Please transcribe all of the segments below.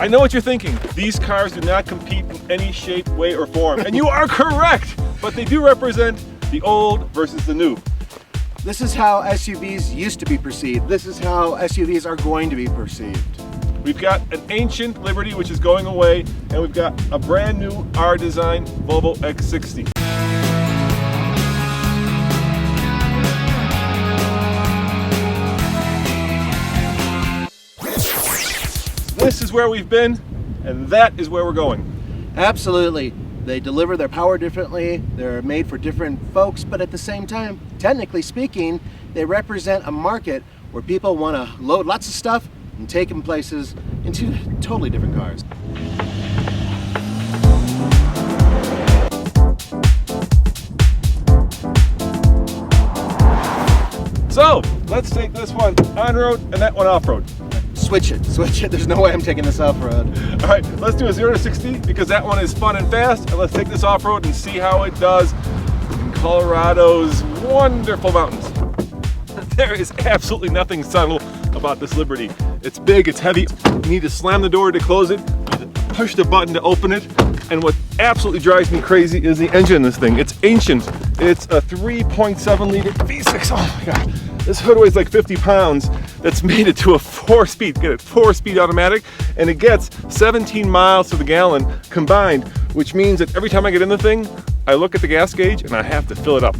I know what you're thinking. These cars do not compete in any shape, way, or form. And you are correct, but they do represent the old versus the new. This is how SUVs used to be perceived. This is how SUVs are going to be perceived. We've got an ancient Liberty, which is going away, and we've got a brand new R-Design Volvo XC60. This is where we've been, and that is where we're going. Absolutely. They deliver their power differently, they're made for different folks, but at the same time, technically speaking, they represent a market where people want to load lots of stuff and take them places into totally different cars. So, let's take this one on-road and that one off-road. Switch it. There's no way I'm taking this off-road. All right, let's do a 0 to 60 because that one is fun and fast, and let's take this off-road and see how it does in Colorado's wonderful mountains. There is absolutely nothing subtle about this Liberty. It's big, it's heavy. You need to slam the door to close it, you need to push the button to open it, and what absolutely drives me crazy is the engine in this thing. It's ancient. It's a 3.7 liter V6. Oh my God. This hood weighs like 50 pounds. That's made it to a 4-speed, get it, 4-speed automatic, and it gets 17 miles to the gallon combined, which means that every time I get in the thing, I look at the gas gauge and I have to fill it up.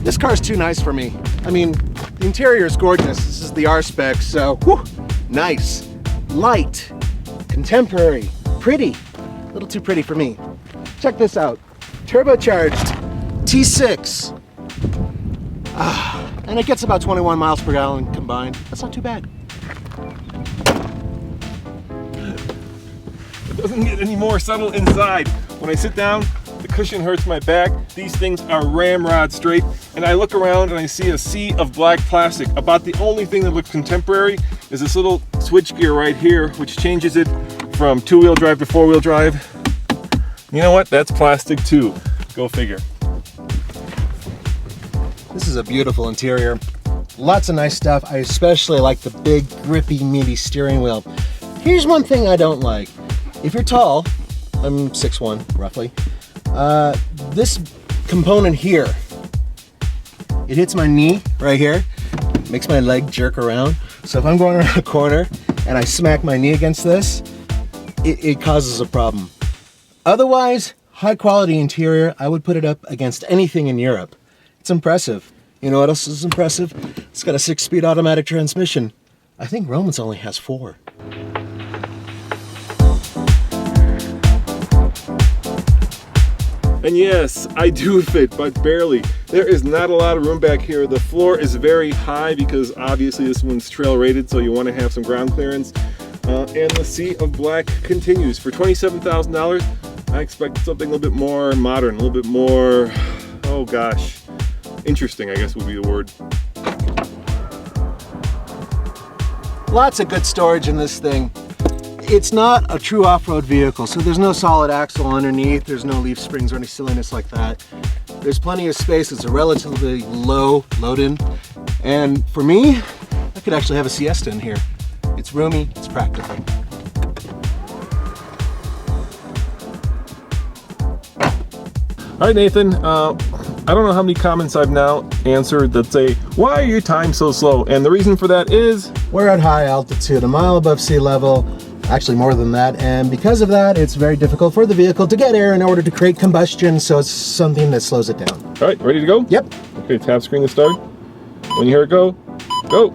This car's too nice for me. I mean, the interior is gorgeous. This is the R-Spec, so whew, nice, light, contemporary, pretty. A little too pretty for me. Check this out. Turbocharged T6. And it gets about 21 miles per gallon combined. That's not too bad. It doesn't get any more subtle inside. When I sit down, the cushion hurts my back. These things are ramrod straight. And I look around and I see a sea of black plastic. About the only thing that looks contemporary is this little switch gear right here, which changes it from 2-wheel drive to 4-wheel drive. You know what? That's plastic too. Go figure. This is a beautiful interior. Lots of nice stuff. I especially like the big, grippy, meaty steering wheel. Here's one thing I don't like. If you're tall, I'm 6'1", roughly, this component here, it hits my knee right here, makes my leg jerk around. So if I'm going around a corner and I smack my knee against this, it causes a problem. Otherwise, high quality interior, I would put it up against anything in Europe. It's impressive. You know what else is impressive? It's got a 6-speed automatic transmission. I think Romans only has 4. And yes, I do fit, but barely. There is not a lot of room back here. The floor is very high because obviously this one's trail rated, so you want to have some ground clearance. And the sea of black continues. For $27,000, I expect something a little bit more modern, a little bit more, oh gosh, interesting, I guess would be the word. Lots of good storage in this thing. It's not a true off-road vehicle, so there's no solid axle underneath, there's no leaf springs or any silliness like that. There's plenty of space, it's a relatively low load-in, and for me, I could actually have a siesta in here. It's roomy, it's practical. All right, Nathan, I don't know how many comments I've now answered that say, why are your times so slow? And the reason for that is? We're at high altitude, a mile above sea level, actually more than that, and because of that, it's very difficult for the vehicle to get air in order to create combustion, so it's something that slows it down. All right, ready to go? Yep. Okay, tap screen to start. When you hear it go, go.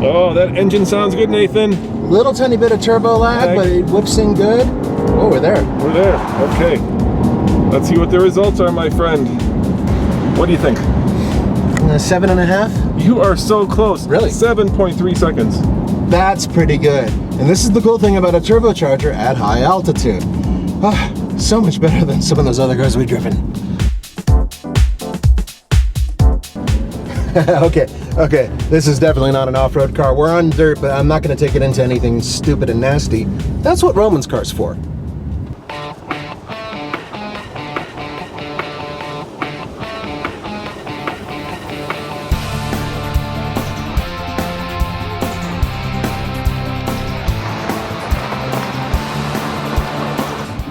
Oh, that engine sounds good, Nathan. Little tiny bit of turbo lag, but it whips in good. Oh, we're there. We're there, okay. Let's see what the results are, my friend. What do you think? 7.5? You are so close. Really? 7.3 seconds. That's pretty good. And this is the cool thing about a turbocharger at high altitude. So much better than some of those other cars we've driven. Okay, this is definitely not an off-road car. We're on dirt, but I'm not going to take it into anything stupid and nasty. That's what Roman's car's for.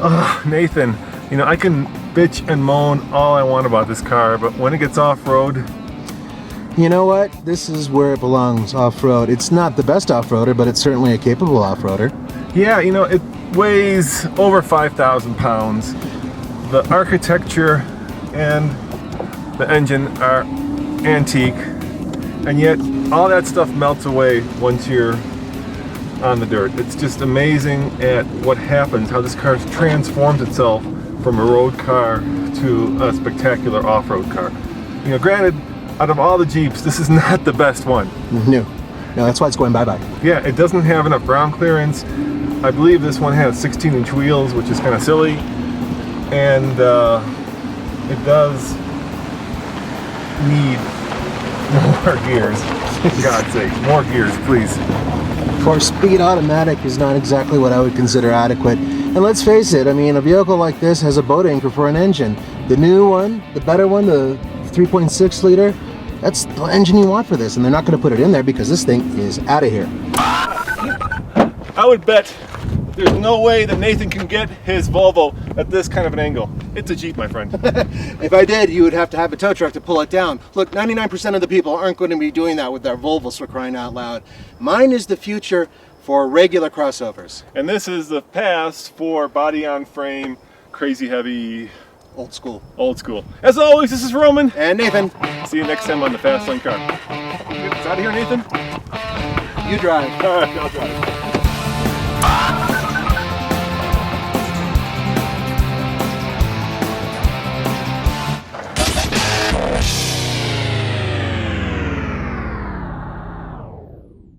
Oh, Nathan, you know, I can bitch and moan all I want about this car, but when it gets off-road, You know what? This is where it belongs, off-road. It's not the best off-roader, but it's certainly a capable off-roader. yeah, you know, it weighs over 5,000 pounds. The architecture and the engine are antique, and yet all that stuff melts away once you're on the dirt. It's just amazing at what happens, how this car transforms itself from a road car to a spectacular off-road car. You know, granted, out of all the Jeeps, this is not the best one. No, that's why it's going bye-bye. Yeah, it doesn't have enough ground clearance. I believe this one has 16-inch wheels, which is kind of silly. And it does need more gears. For God's sake, more gears, please. 4-speed automatic is not exactly what I would consider adequate. And let's face it, I mean, a vehicle like this has a boat anchor for an engine. The new one, the better one, the 3.6 liter, that's the engine you want for this, and they're not going to put it in there because this thing is out of here. I would bet there's no way that Nathan can get his Volvo at this kind of an angle. It's a Jeep, my friend. If I did, you would have to have a tow truck to pull it down. Look, 99% of the people aren't going to be doing that with their Volvos, for crying out loud. Mine is the future for regular crossovers. And this is the past for body on frame, crazy heavy, Old school. old school. As always, this is Roman. And Nathan, See you next time on the Fast Lane Car. Get us out of here, Nathan. you drive. All right, I'll drive.